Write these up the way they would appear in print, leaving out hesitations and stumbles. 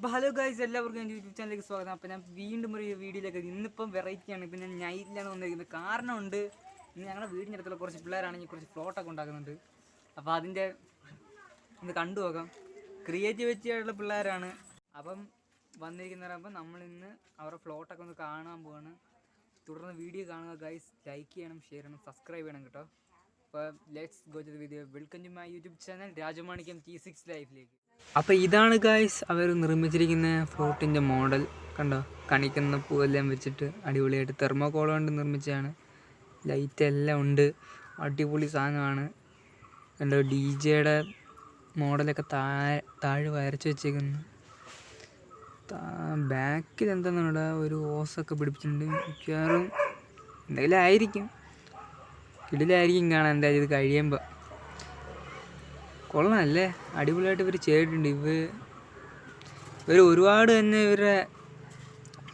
അപ്പോൾ hello guys, എല്ലാവർക്കും എൻ്റെ യൂട്യൂബ് ചാനലിലേക്ക് സ്വാഗതം. അപ്പോൾ ഞാൻ വീണ്ടും ഒരു വീഡിയോയിലേക്ക് ഇന്നിപ്പം വെറൈറ്റിയാണ്. ഇപ്പം ഞാൻ നൈറ്റിലാണ് വന്നിരിക്കുന്നത്. കാരണമുണ്ട്, ഇന്ന് ഞങ്ങളുടെ വീടിൻ്റെ അടുത്തുള്ള കുറച്ച് പിള്ളേരാണെങ്കിൽ കുറച്ച് ഫ്ലോട്ടൊക്കെ ഉണ്ടാക്കുന്നുണ്ട്. അപ്പോൾ അതിൻ്റെ ഒന്ന് കണ്ടു നോക്കാം. ക്രിയേറ്റിവിറ്റി ആയിട്ടുള്ള പിള്ളേരാണ്. അപ്പം വന്നിരിക്കുന്നവരാകുമ്പോൾ നമ്മളിന്ന് അവരുടെ ഫ്ലോട്ടൊക്കെ ഒന്ന് കാണാൻ പോവാണ്. തുടർന്ന് വീഡിയോ കാണുക ഗൈസ്. ലൈക്ക് ചെയ്യണം, ഷെയർ ചെയ്യണം, സബ്സ്ക്രൈബ് ചെയ്യണം കേട്ടോ. അപ്പോൾ let's go to the video. Welcome to my YouTube channel Rajamanikyam T6 ലൈഫിലേക്ക്. അപ്പോൾ ഇതാണ് ഗൈസ് അവർ നിർമ്മിച്ചിരിക്കുന്ന ഫ്ലോട്ടിൻ്റെ മോഡൽ. കണ്ടോ, കണിക്കുന്ന പൂവെല്ലാം വെച്ചിട്ട് അടിപൊളിയായിട്ട് തെർമോകോൾ കൊണ്ട് നിർമ്മിച്ചതാണ്. ലൈറ്റ് എല്ലാം ഉണ്ട്, അടിപൊളി സാധനമാണ്. കണ്ടോ, DJ-യുടെ മോഡലൊക്കെ താഴെ വരച്ച് വെച്ചേക്കുന്നു. ബാക്കിൽ എന്താണെന്ന് ഒരു ഓസൊക്കെ പിടിപ്പിച്ചിട്ടുണ്ട്. മിക്കവാറും എന്തെങ്കിലും ആയിരിക്കും, കിടിലായിരിക്കും കാണാൻ. എന്തായാലും ഇത് കഴിയുമ്പോൾ കൊള്ളാമല്ലേ, അടിപൊളിയായിട്ട് ഇവർ ചെയ്തിട്ടുണ്ട്. ഇവർ ഒരുപാട് തന്നെ ഇവരുടെ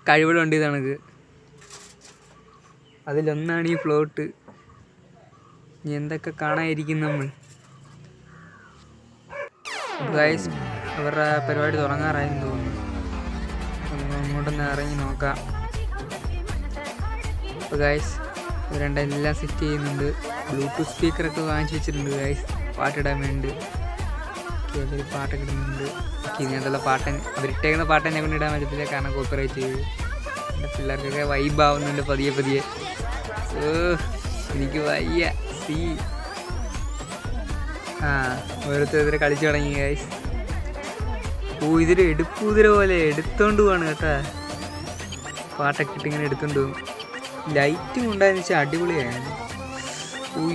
കഴിവുകളുണ്ട്. ഇതാണത്, അതിലൊന്നാണ് ഈ ഫ്ലോട്ട്. ഇനി എന്തൊക്കെ കാണാതിരിക്കും നമ്മൾ. ഗൈസ്, അവരുടെ പരിപാടി തുടങ്ങാറായെന്ന് തോന്നുന്നു. നമുക്ക് അങ്ങോട്ടൊന്ന് ഇറങ്ങി നോക്കാം. അപ്പോൾ ഗൈസ്, ഇവരെല്ലാം സെറ്റ് ചെയ്യുന്നുണ്ട്. ബ്ലൂടൂത്ത് സ്പീക്കറൊക്കെ വാങ്ങിച്ച് വെച്ചിട്ടുണ്ട് ഗൈസ്, പാട്ടിടാൻ വേണ്ടി. അവർ പാട്ടൊക്കെ ഇടുന്നുണ്ട്. ഇതിനകത്തുള്ള അവരിട്ടേക്കുന്ന പാട്ട് എന്നെ കൊണ്ട് ഇടാൻ പറ്റത്തില്ല, കാരണം കോപ്പിറൈറ്റ് ചെയ്ത്. എൻ്റെ പിള്ളേർക്കൊക്കെ വൈബാവുന്നുണ്ട് പതിയെ. എനിക്ക് വയ്യ. ഓരോരുത്തർ കളിച്ചു തുടങ്ങി ഗൈസ്. ഇതൊരു എടുപ്പൂതിര പോലെ എടുത്തോണ്ട് പോവാണ് കേട്ടാ. പാട്ടൊക്കെ ഇട്ട് ഇങ്ങനെ എടുത്തോണ്ട് പോകും. ലൈറ്റും ഉണ്ടായെന്ന് വെച്ചാൽ അടിപൊളിയാണ്.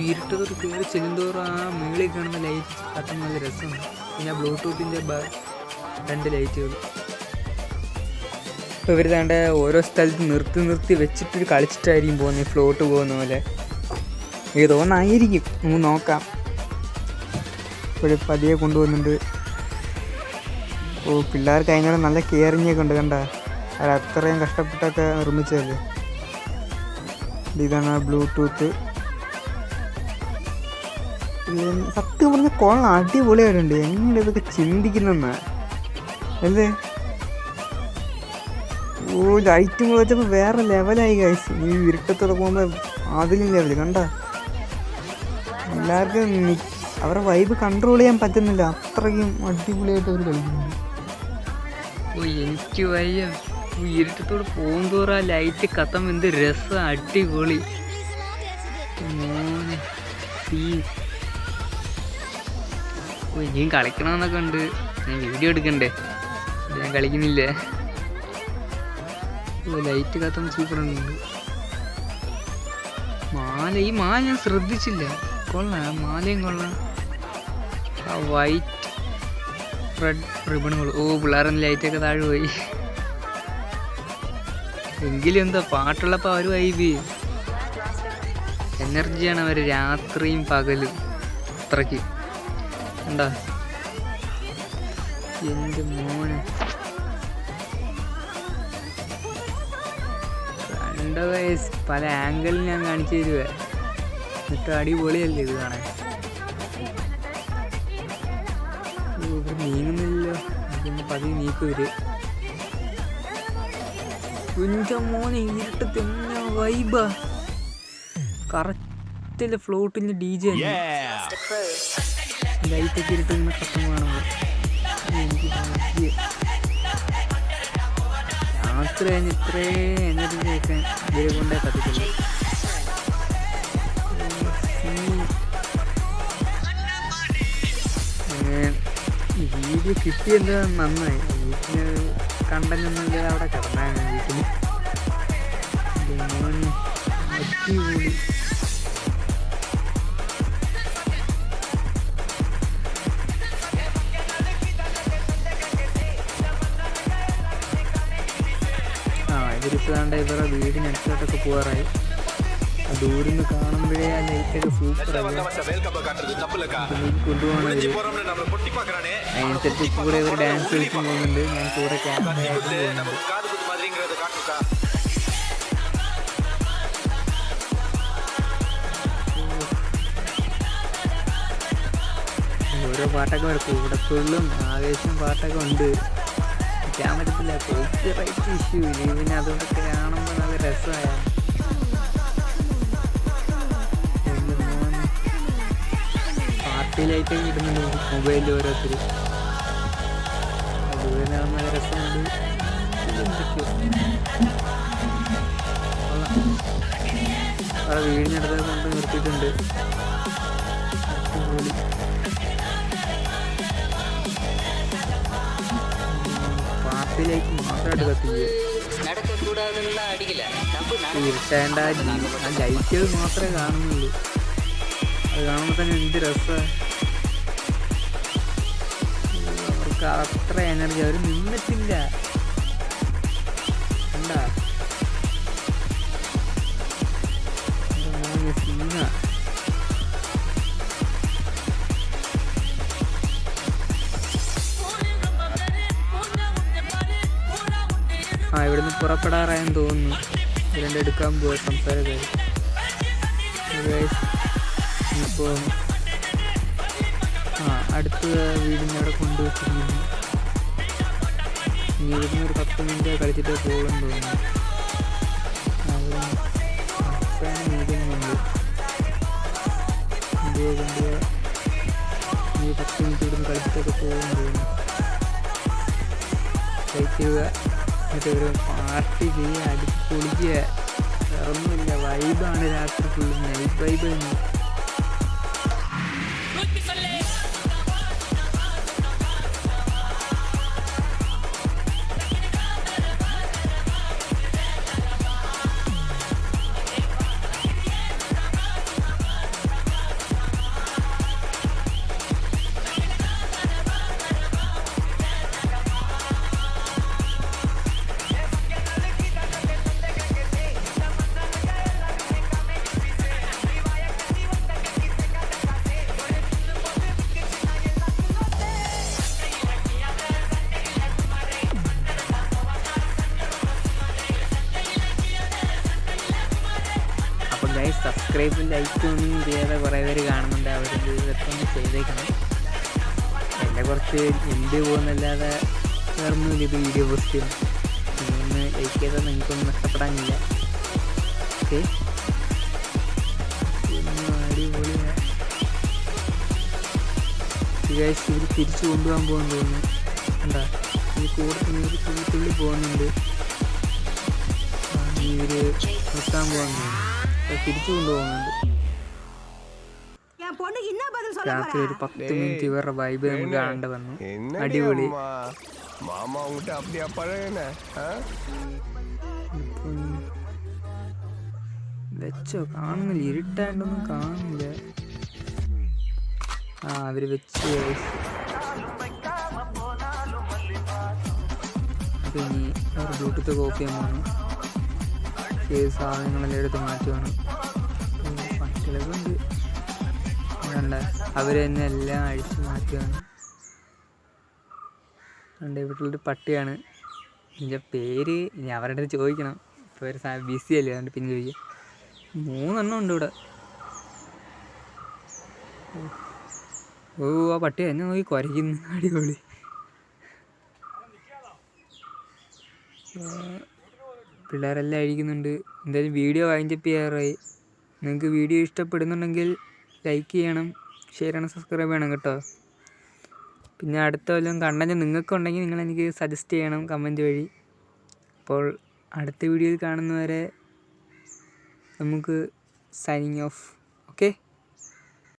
ഇരുട്ടത്തോട് കയറി ചെല്ലുന്തോറും ആ മേളിൽ കാണുന്ന ലൈറ്റ് കത്താൻ നല്ല രസമാണ്. പിന്നെ ബ്ലൂടൂത്തിൻ്റെ 2 ലൈറ്റുകൾ. ഇപ്പോൾ ഇവർ താണ്ട് ഓരോ സ്ഥലത്ത് നിർത്തി വെച്ചിട്ട് കളിച്ചിട്ടായിരിക്കും പോകുന്നത്, ഫ്ലോട്ട് പോകുന്ന പോലെ. എനിക്ക് തോന്നായിരിക്കും, നമുക്ക് നോക്കാം. ഇപ്പോഴും പതിയെ കൊണ്ടുപോകുന്നുണ്ട്. പിള്ളേർക്ക് അതിനോട് നല്ല കെയറിങ്ങൊക്കെ ഉണ്ട്. കണ്ട, അവർ അത്രയും കഷ്ടപ്പെട്ടൊക്കെ നിർമ്മിച്ചതല്ലേ. ഇതാണ് ബ്ലൂടൂത്ത്. സത്യം പറഞ്ഞ കൊള്ളാം, അടിപൊളിയായിട്ടുണ്ട്. എങ്ങനെ ഇതൊക്കെ ചിന്തിക്കുന്നെന്നാ അല്ലേ. ലൈറ്റും കൂടെ വെച്ചപ്പോൾ വേറെ ലെവലായി ഗൈസ്. ഈ ഇരുട്ടത്തോടെ പോകുമ്പോൾ അതിലും ലെവല്. കണ്ട, എല്ലാവർക്കും അവരുടെ വൈബ് കൺട്രോൾ ചെയ്യാൻ പറ്റുന്നില്ല, അത്രയ്ക്കും അടിപൊളിയായിട്ട് അവർ കളിക്കുന്നുണ്ട്. എനിക്ക് വയ്യ. ഇരുട്ടത്തോട് പോകുന്തോറും ആ ലൈറ്റ് കത്തുമ്പോൾ എന്ത് രസം, അടിപൊളി. മോനെ ഇനിയും കളിക്കണമെന്നൊക്കെ ഉണ്ട്. ഞാൻ വീഡിയോ എടുക്കണ്ടേ, ഞാൻ കളിക്കുന്നില്ലേ. ലൈറ്റ് കത്തുന്ന സൂപ്പറുണ്ട്. ഈ മാല ഞാൻ ശ്രദ്ധിച്ചില്ല. കൊള്ളാം, മാലയും കൊള്ളാം. ആ വൈറ്റ് റെഡ് റിബണുകൾ. പിള്ളേരൊന്ന് ലൈറ്റൊക്കെ താഴെ പോയി. എങ്കിലും എന്താ പാട്ടുള്ളപ്പോൾ അവർ വൈബ് എനർജിയാണ് അവർ, രാത്രിയും പകലും അത്രയ്ക്ക്. എന്താ എൻ്റെ മോനെ, കണ്ട വയസ്സ് പല ആംഗിളിൽ ഞാൻ കാണിച്ചു തരുവേ. എന്നിട്ട് അടിപൊളിയല്ലേ ഇത് കാണാൻ. ഇവർ നീങ്ങുന്നില്ലല്ലോ, പിന്നെ പതിയെ നീക്കുവര്. കുഞ്ഞ മോനെ, ഇരുട്ട് തന്നെ വൈബാ. കറക്റ്റല്ലേ ഫ്ലോട്ടിൻ്റെ DJ ലൈറ്റൊക്കെ ഇരുട്ട് ഇങ്ങനെ കത്തം കാണുമ്പോൾ എനിക്ക് രാത്രി കഴിഞ്ഞ് ഇത്രയും എനർജി കേൾക്കാൻ ഇവരെ കൊണ്ടേ കത്തിട്ടില്ല. വീഡിയോ കിട്ടിയെന്താ നന്നായി. വീട്ടിന് കണ്ടന്റൊന്നുമില്ല, അവിടെ കിടന്നാണ് വീട്ടിൽ. അടിപൊളി. ഇവരിപ്പോഴാണ്ട് ഇവരുടെ വീടിനടുത്തോട്ടൊക്കെ പോകാറായി. ദൂരിൽ നിന്ന് കാണുമ്പോഴേ ആ ലൈറ്റൊക്കെ സൂപ്പറായി കൊണ്ടുപോകണം. അതിനനുസരിച്ച് കൂടെ ഇവർ ഡാൻസ് കളിച്ച് പോകുന്നുണ്ട്. ഞാൻ കൂടെ ക്യാമറയായിട്ട് പോകുന്നുണ്ട്. ഓരോ പാട്ടൊക്കെ വരക്കും. ഇവിടെ ഫുള്ളും ആവേശം പാട്ടൊക്കെ ഉണ്ട്. ചെയ്യാൻ പറ്റത്തില്ല, കോപ്പിറൈറ്റ് ഇഷ്യൂ ഇല്ല. പിന്നെ അതുകൊണ്ടൊക്കെ കാണുമ്പോൾ നല്ല രസമായാണ്. പാർട്ടിയിലായിട്ടൊക്കെ ഇടുന്നുണ്ട് മൊബൈലിൽ ഓരോരുത്തർ, അതുപോലെ നല്ല രസമുണ്ട്. അവിടെ വീടിനടുത്ത് കൊണ്ട് നിർത്തിയിട്ടുണ്ട്. പാർട്ടിയിലേക്ക് മാത്രമായിട്ട് കത്തിക്കുക. തീർച്ചയായും ആ ലൈറ്റുകൾ മാത്രമേ കാണുന്നുള്ളൂ. അത് കാണുമ്പോൾ തന്നെ എന്ത് രസമാണ്. അവർക്ക് അത്ര എനർജി, അവർ നിന്നിട്ടില്ല. എന്താ സീന. ഇവിടുന്ന് പുറപ്പെടാറായെന്ന് തോന്നുന്നു. ഇവരുടെ എടുക്കാൻ പോവാ സംസാരക്കാർ. ഇപ്പോൾ അടുത്ത വീടിൻ്റെ അവിടെ കൊണ്ടുവച്ചിരിക്കുന്നു. ഇനി ഇവിടുന്ന് ഒരു 10 മിനിറ്റ് കളിച്ചിട്ട് പോകുമെന്ന് തോന്നുന്നു. നീങ്ങുന്നുണ്ട്. കൊണ്ടുപോകുമ്പോൾ ഈ 10 മിനിറ്റ് ഇവിടുന്ന് കളിച്ചിട്ടൊക്കെ പോകുമെന്ന് തോന്നുന്നു. കഴിക്കുക, എന്നിട്ട് ഒരു പാർട്ടി ചെയ്യുക, അടിച്ച് പൊളിക്കുക. വേറൊന്നുമില്ല, വൈബാണ് രാത്രി ഫുള്ള്, നൈറ്റ് വൈബ് തന്നെ. സബ്സ്ക്രൈബും ലൈക്കൊന്നും ചെയ്യാതെ കുറേ പേര് കാണുന്നുണ്ട്. അവരത് ഇതൊക്കെ ഒന്ന് ചെയ്തേക്കണം. എൻ്റെ കുറച്ച് എന്ത് പോകുന്നല്ലാതെ വേറൊന്നുമില്ല. ഇത് വീഡിയോ പോസ്റ്റ് ചെയ്യണം. നിങ്ങളൊന്ന് ലൈക്ക് ചെയ്താൽ നിങ്ങൾക്കൊന്നും നഷ്ടപ്പെടാനില്ല. ഓക്കെ, അടിപൊളിയാണ്. ഇവർ തിരിച്ചു കൊണ്ടുപോകാൻ പോകുന്നു തോന്നുന്നു. എന്താ ഈ കൂടെ തുള്ളി പോകുന്നുണ്ട്. ഇവർ നിർത്താൻ പോകുന്നു, തിരിച്ചു കൊണ്ടുപോകുന്നുണ്ട്. രാത്രി ഒരു 10 മിനിറ്റ് ഇവരുടെ വൈബ് നമുക്ക് കാണേണ്ട വന്നു. അടിപൊളി. വെച്ചോ, കാണുന്നില്ല, ഇരുട്ടായിട്ടൊന്നും കാണുന്നില്ല. അവര് വെച്ച് ഇനി അവർ ബ്ലൂടൂത്ത് കോപ്പി ചെയ്യാൻ പോകുന്നു. സാധനങ്ങളെല്ലാം എടുത്ത് മാറ്റുവാണ്. പട്ടികളൊക്കെ ഉണ്ട്, വേണ്ട അവർ തന്നെ എല്ലാം അഴിച്ച് മാറ്റുകയാണ്. ഉണ്ട്, വീട്ടിലൊരു പട്ടിയാണ്. ഇതിൻ്റെ പേര് ഇനി അവരുടെ അടുത്ത് ചോദിക്കണം. ഇപ്പോൾ ഒരു ബിസി അല്ലേ, അതുകൊണ്ട് പിന്നെ ചോദിക്കാം. 3 എണ്ണം ഉണ്ട് ഇവിടെ. ആ പട്ടി എന്നെ നോക്കി കുരയ്ക്കുന്നു. അടിപൊളി. പിള്ളേരെല്ലാം അഴിക്കുന്നുണ്ട്. എന്തായാലും വീഡിയോ വൈൻഡപ്പ് ചെയ്യാറായി. നിങ്ങൾക്ക് വീഡിയോ ഇഷ്ടപ്പെടുന്നുണ്ടെങ്കിൽ ലൈക്ക് ചെയ്യണം, ഷെയർ ചെയ്യണം, സബ്സ്ക്രൈബ് ചെയ്യണം കേട്ടോ. പിന്നെ അടുത്ത വല്ലതും കണ്ടന്റ് നിങ്ങൾക്കുണ്ടെങ്കിൽ നിങ്ങളെനിക്ക് സജസ്റ്റ് ചെയ്യണം കമൻറ്റ് വഴി. അപ്പോൾ അടുത്ത വീഡിയോയിൽ കാണുന്നവരെ നമുക്ക് സൈനിങ് ഓഫ്. ഓക്കെ.